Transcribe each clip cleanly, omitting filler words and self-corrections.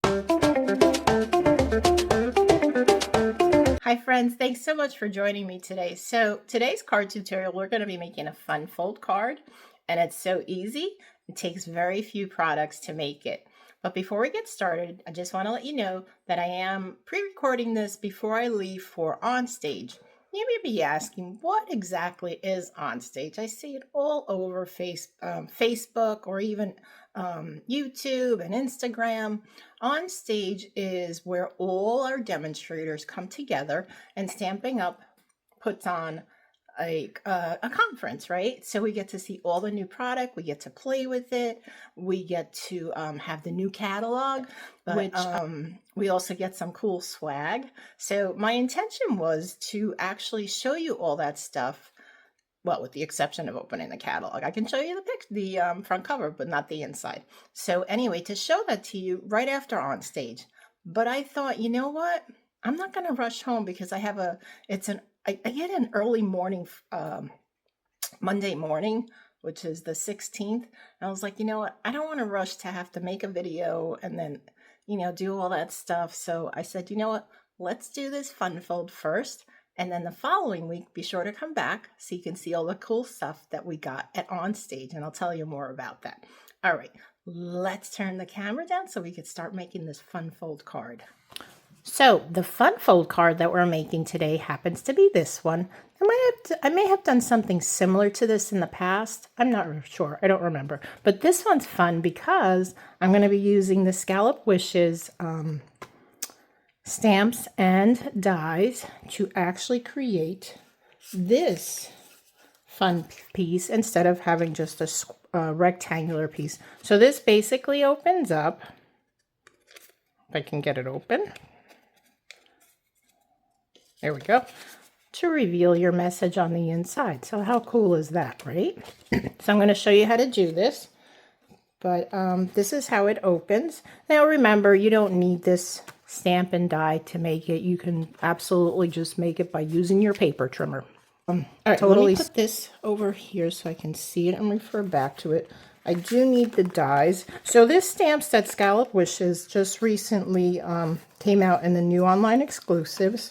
Hi friends, thanks so much for joining me today. So today's card tutorial, we're going to be making a fun fold card, and it's so easy. It takes very few products to make it. But before we get started, I just want to let you know that I am pre-recording this before I leave for On Stage. You may be asking, what exactly is On Stage? I see it all over Facebook or even YouTube and Instagram. On Stage is where all our demonstrators come together, and Stamping Up puts on a conference, right? So we get to see all the new product, we get to play with it, we get to have the new catalog, which we also get some cool swag. So my intention was to actually show you all that stuff. Well, with the exception of opening the catalog. I can show you the front cover, but not the inside. So anyway, to show that to you right after On Stage. But I thought, you know what? I'm not going to rush home because I get an early morning, Monday morning, which is the 16th. And I was like, you know what? I don't want to rush to have to make a video and then, do all that stuff. So I said, you know what? Let's do this fun fold first. And then the following week, be sure to come back so you can see all the cool stuff that we got at On Stage, and I'll tell you more about that. All right, let's turn the camera down so we can start making this fun fold card. So the fun fold card that we're making today happens to be this one. I may have done something similar to this in the past. I'm not sure. I don't remember. But this one's fun because I'm going to be using the Scalloped Wishes stamps and dies to actually create this fun piece instead of having just a rectangular piece. So this basically opens up, if I can get it open. There we go. To reveal your message on the inside. So how cool is that, right? So I'm going to show you how to do this. But this is how it opens. Now remember, you don't need this stamp and die to make it. You can absolutely just make it by using your paper trimmer. All right, totally. Let me put this over here so I can see it and refer back to it. I do need the dies. So this stamp set, Scalloped Wishes, just recently came out in the new online exclusives.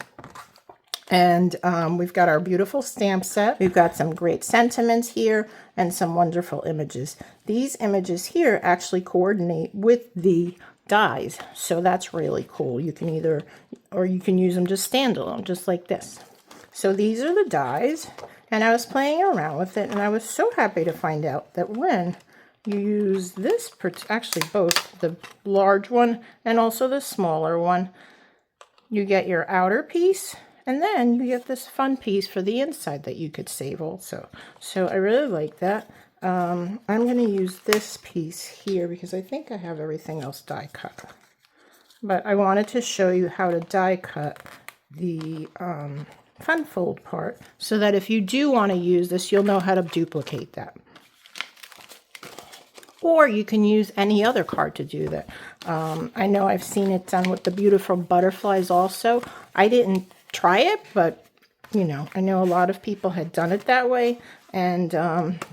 And we've got our beautiful stamp set. We've got some great sentiments here and some wonderful images. These images here actually coordinate with the dies, so that's really cool. You can you can use them just standalone, just like this. So these are the dies, and I was playing around with it, and I was so happy to find out that when you use this, actually both, the large one and also the smaller one, you get your outer piece, and then you get this fun piece for the inside that you could save also. So I really like that. I'm going to use this piece here because I think I have everything else die cut. But I wanted to show you how to die cut the fun fold part so that if you do want to use this, you'll know how to duplicate that. Or you can use any other card to do that. I know I've seen it done with the beautiful butterflies also. I didn't try it, but I know a lot of people had done it that way, and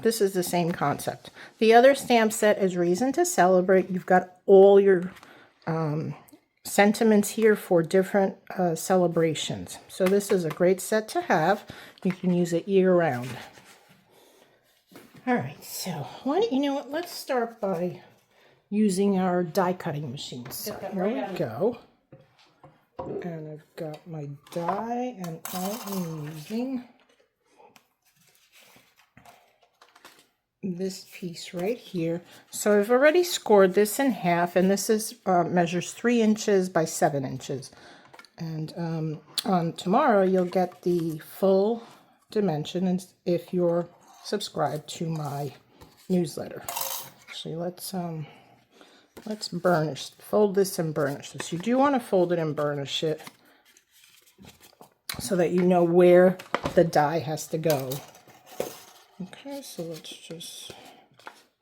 this is the same concept. The other stamp set is Reason to Celebrate. You've got all your sentiments here for different celebrations. So this is a great set to have. You can use it year-round. All right, so let's start by using our die cutting machines. So here we go. And I've got my die, and I am using this piece right here. So I've already scored this in half, and this is measures 3 inches by 7 inches. And on tomorrow, you'll get the full dimensions if you're subscribed to my newsletter. Actually, let's burnish, fold this and burnish this. You do want to fold it and burnish it so that you know where the die has to go. Okay, so let's just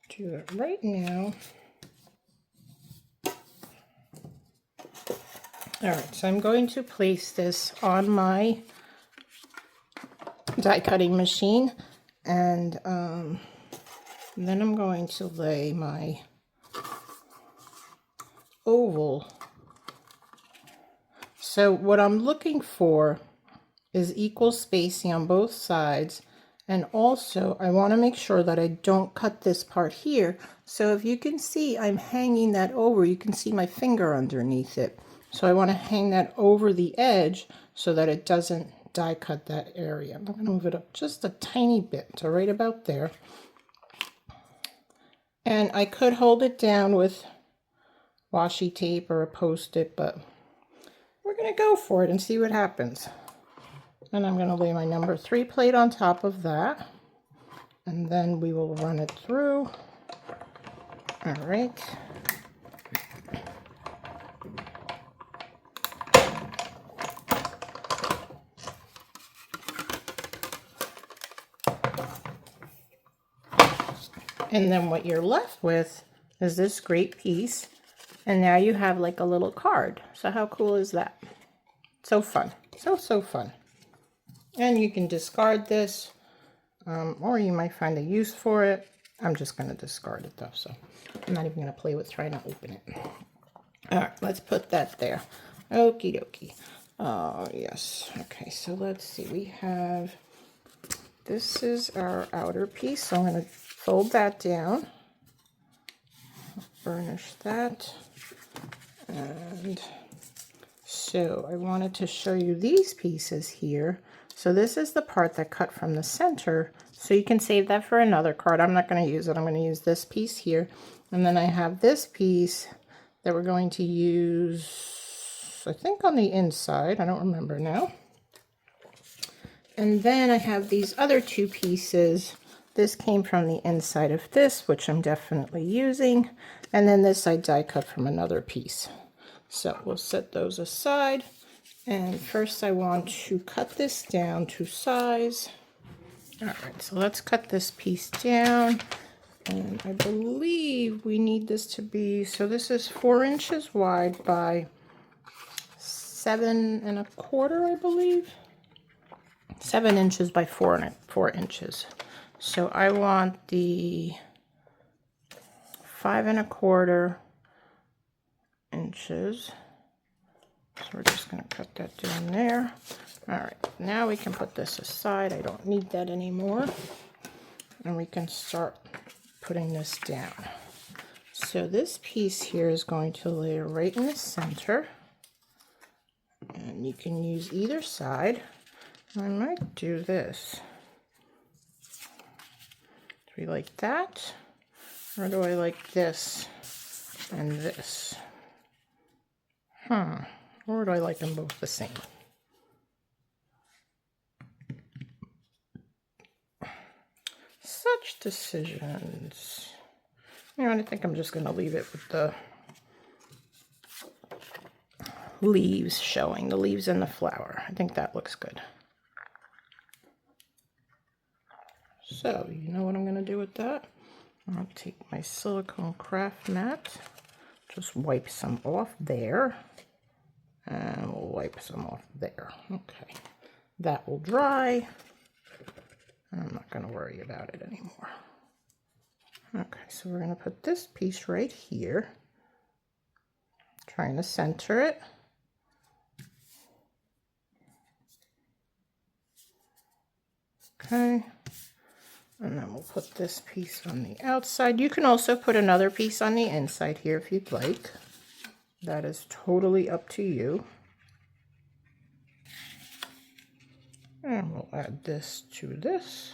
do that right now. All right, so I'm going to place this on my die cutting machine, and then I'm going to lay my oval So what I'm looking for is equal spacing on both sides. And also I want to make sure that I don't cut this part here. So if you can see, I'm hanging that over. You can see my finger underneath it. So I want to hang that over the edge so that it doesn't die cut that area. I'm going to move it up just a tiny bit, so right about there. And I could hold it down with washi tape or a post-it, but we're going to go for it and see what happens. And I'm going to lay my number 3 plate on top of that, and then we will run it through. All right. And then what you're left with is this great piece. And now you have like a little card. So how cool is that? So fun. So fun. And you can discard this, or you might find a use for it. I'm just going to discard it though, so I'm not even going to play with trying to open it. All right, let's put that there. Okie dokie. Oh, yes. Okay, so let's see. We have, this is our outer piece, so I'm going to fold that down. Burnish that. And so I wanted to show you these pieces here. So this is the part that cut from the center. So you can save that for another card. I'm not going to use it. I'm going to use this piece here. And then I have this piece that we're going to use, I think, on the inside. I don't remember now. And then I have these other 2 pieces. This came from the inside of this, which I'm definitely using. And then this I die cut from another piece. So we'll set those aside. And first I want to cut this down to size. All right, so let's cut this piece down. And I believe we need this to be, so this is 4 inches wide by 7 1/4, I believe. 7 inches by 4 inches. So I want the 5 1/4 inches. So we're just going to cut that down there. All right, now we can put this aside. I don't need that anymore. And we can start putting this down. So this piece here is going to lay right in the center. And you can use either side. I might do this. Do we like that? Or do I like this and this? Or do I like them both the same? Such decisions. You know, I think I'm just going to leave it with the leaves showing, the leaves and the flower. I think that looks good. So, you know what I'm going to do with that? I'll take my silicone craft mat, just wipe some off there, and we'll wipe some off there. Okay, that will dry. I'm not going to worry about it anymore. Okay, so we're going to put this piece right here, trying to center it. Okay, and then we'll put this piece on the outside. You can also put another piece on the inside here if you'd like. That is totally up to you. And we'll add this to this.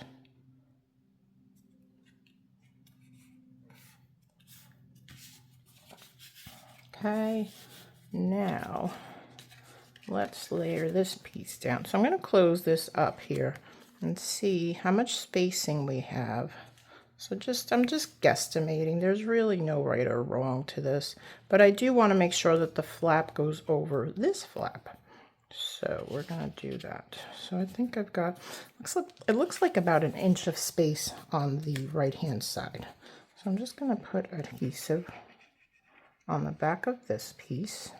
Okay, now let's layer this piece down. So I'm going to close this up here and see how much spacing we have. So I'm just guesstimating. There's really no right or wrong to this, but I do want to make sure that the flap goes over this flap. So we're going to do that. So I think I've got, it looks like about 1 inch of space on the right hand side. So I'm just going to put adhesive on the back of this piece.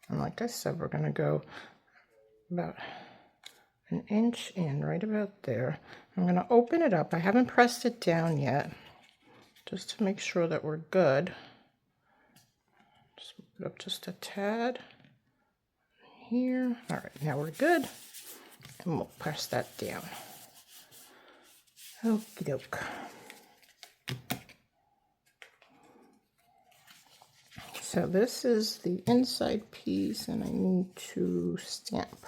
And like I said, we're going to go about 1 inch in, right about there. I'm going to open it up. I haven't pressed it down yet. just to make sure that we're good. Just move it up just a tad here. All right, now we're good. And we'll press that down. Okie doke. So this is the inside piece, and I need to stamp.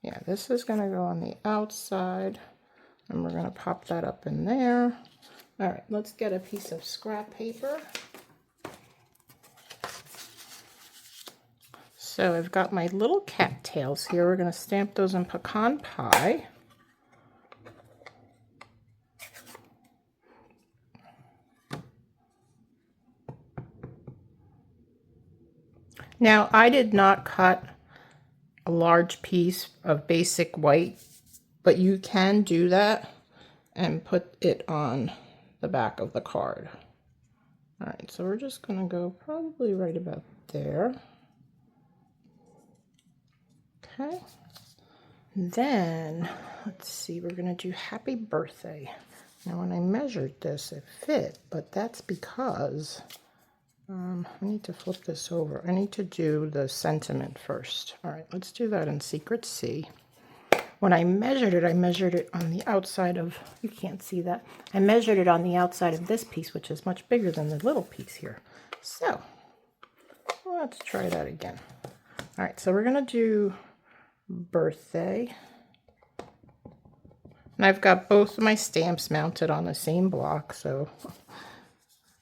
Yeah, this is going to go on the outside, and we're going to pop that up in there. All right, let's get a piece of scrap paper. So I've got my little cattails here. We're going to stamp those in pecan pie. Now, I did not cut a large piece of basic white, but you can do that and put it on the back of the card. All right, so we're just going to go probably right about there. Okay. Then, let's see, we're going to do happy birthday. Now, when I measured this, it fit, but that's because I need to flip this over. I need to do the sentiment first. All right, let's do that in Secret C. When I measured it on the outside of, you can't see that, I measured it on the outside of this piece, which is much bigger than the little piece here. So, let's try that again. All right, so we're going to do birthday. And I've got both of my stamps mounted on the same block, so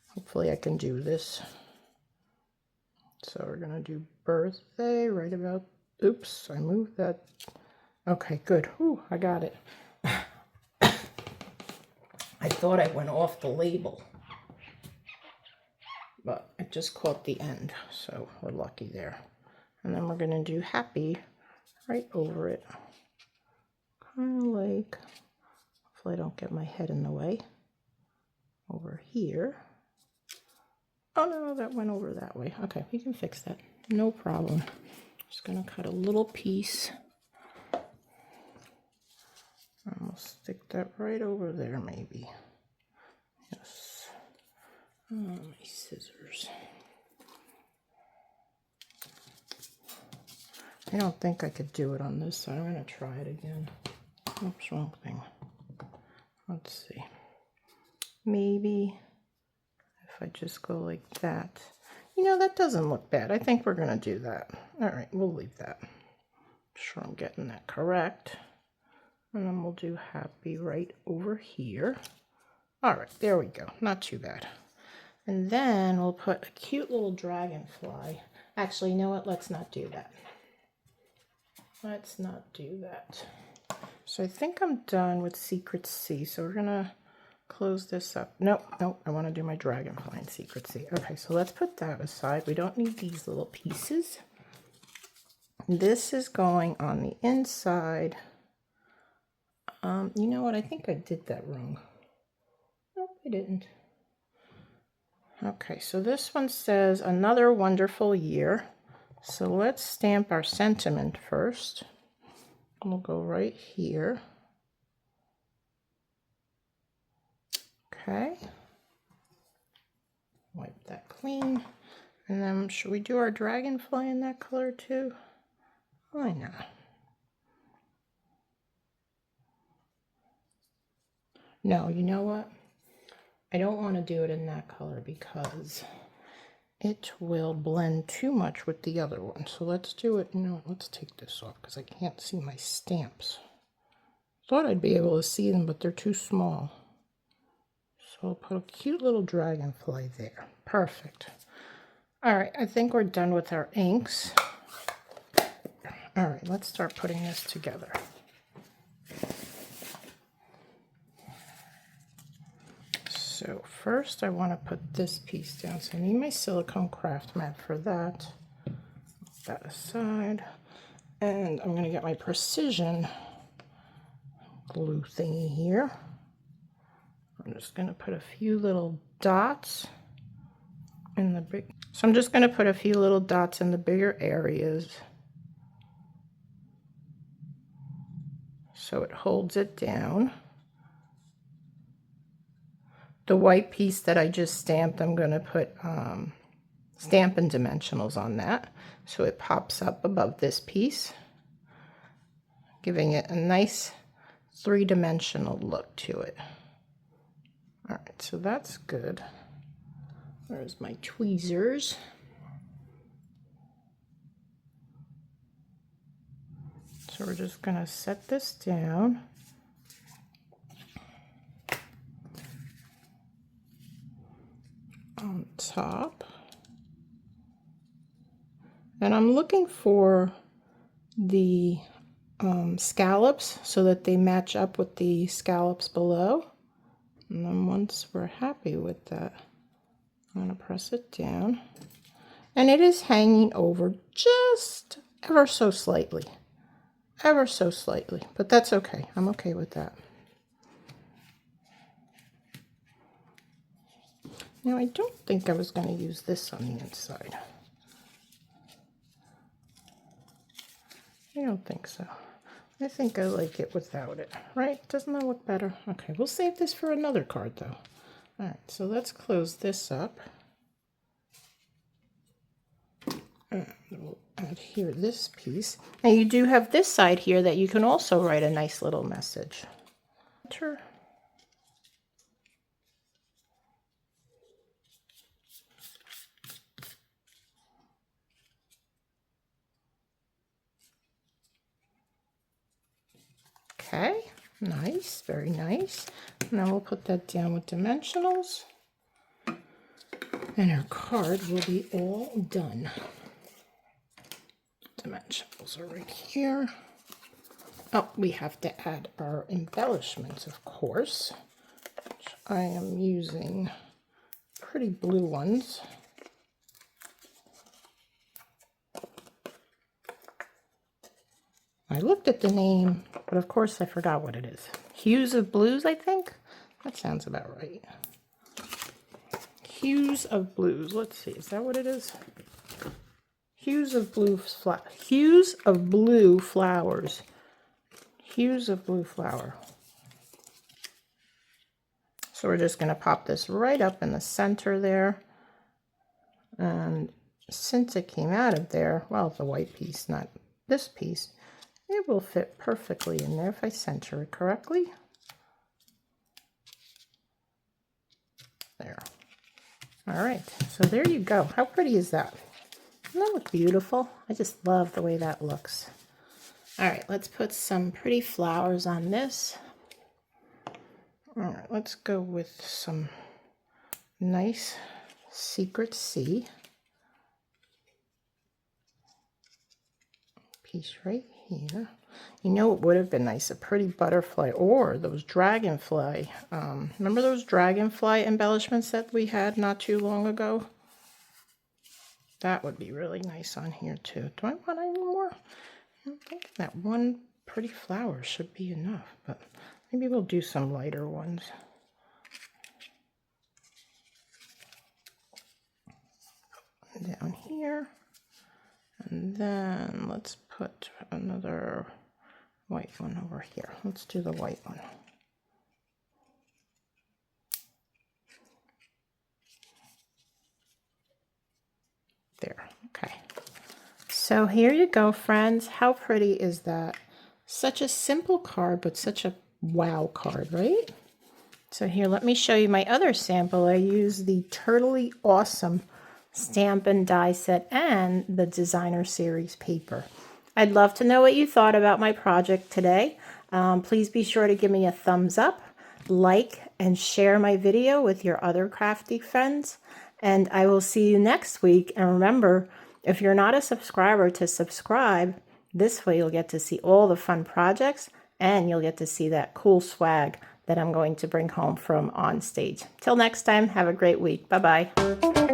hopefully I can do this. So we're going to do birthday right about, oops, I moved that. Okay, good. Ooh, I got it. I thought I went off the label, but it just caught the end, so we're lucky there. And then we're going to do happy right over it. Kind of like, hopefully I don't get my head in the way. Over here. Oh no, that went over that way. Okay, we can fix that. No problem. Just going to cut a little piece. And we'll stick that right over there maybe. Yes. Oh, my scissors. I don't think I could do it on this side. I'm going to try it again. Oops, wrong thing. Let's see. Maybe if I just go like that. You know, that doesn't look bad. I think we're going to do that. All right, we'll leave that. I'm sure I'm getting that correct. And then we'll do happy right over here. All right, there we go. Not too bad. And then we'll put a cute little dragonfly. Actually, you know what? Let's not do that. Let's not do that. So I think I'm done with Secret C. So we're going to close this up. Nope, I want to do my dragonfly in Secret C. Okay, so let's put that aside. We don't need these little pieces. This is going on the inside. You know what? I think I did that wrong. Nope, I didn't. Okay, so this one says another wonderful year. So let's stamp our sentiment first. We'll go right here. Okay. Wipe that clean. And then should we do our dragonfly in that color too? Why not? No, you know what? I don't want to do it in that color because it will blend too much with the other one. So let's do it. You know what? Let's take this off because I can't see my stamps. Thought I'd be able to see them, but they're too small. So I'll put a cute little dragonfly there. Perfect. All right, I think we're done with our inks. All right, let's start putting this together. So first I want to put this piece down. So I need my silicone craft mat for that. Put that aside. And I'm going to get my precision glue thingy here. I'm just going to put a few little dots in the big. So I'm just going to put a few little dots in the bigger areas so it holds it down. The white piece that I just stamped, I'm going to put Stampin' Dimensionals on that, so it pops up above this piece, giving it a nice three-dimensional look to it. All right, so that's good. There's my tweezers. So we're just going to set this down. On top. And I'm looking for the scallops so that they match up with the scallops below. And then once we're happy with that, I'm going to press it down. And it is hanging over just ever so slightly. Ever so slightly. But that's okay. I'm okay with that. Now, I don't think I was going to use this on the inside. I don't think so. I think I like it without it, right? Doesn't that look better? Okay, we'll save this for another card, though. All right, so let's close this up. And we'll add here this piece. And you do have this side here that you can also write a nice little message. Enter. Okay, nice, very nice. Now we'll put that down with dimensionals. And our card will be all done. Dimensionals are right here. Oh, we have to add our embellishments, of course, which I am using pretty blue ones. I looked at the name, but of course I forgot what it is. Hues of Blues, I think? That sounds about right. Hues of Blues. Let's see, is that what it is? Hues of blue flowers. Hues of blue flowers. Hues of blue flower. So we're just going to pop this right up in the center there. And since it came out of there, well, the white piece, not this piece, it will fit perfectly in there if I center it correctly. There. All right, so there you go. How pretty is that? Doesn't that look beautiful? I just love the way that looks. All right, let's put some pretty flowers on this. All right, let's go with some nice Secret C. Piece right here. You know what would have been nice? A pretty butterfly or those dragonfly. Remember those dragonfly embellishments that we had not too long ago? That would be really nice on here too. Do I want any more? I think that one pretty flower should be enough, but maybe we'll do some lighter ones. Down here. And then let's put another white one over here. Let's do the white one. There, okay. So here you go, friends. How pretty is that? Such a simple card, but such a wow card, right? So here, let me show you my other sample. I use the Turtley Awesome Stamp and Die Set and the Designer Series paper. I'd love to know what you thought about my project today. Please be sure to give me a thumbs up, like, and share my video with your other crafty friends. And I will see you next week. And remember, if you're not a subscriber, to subscribe. This way you'll get to see all the fun projects and you'll get to see that cool swag that I'm going to bring home from on stage. Till next time, have a great week. Bye-bye.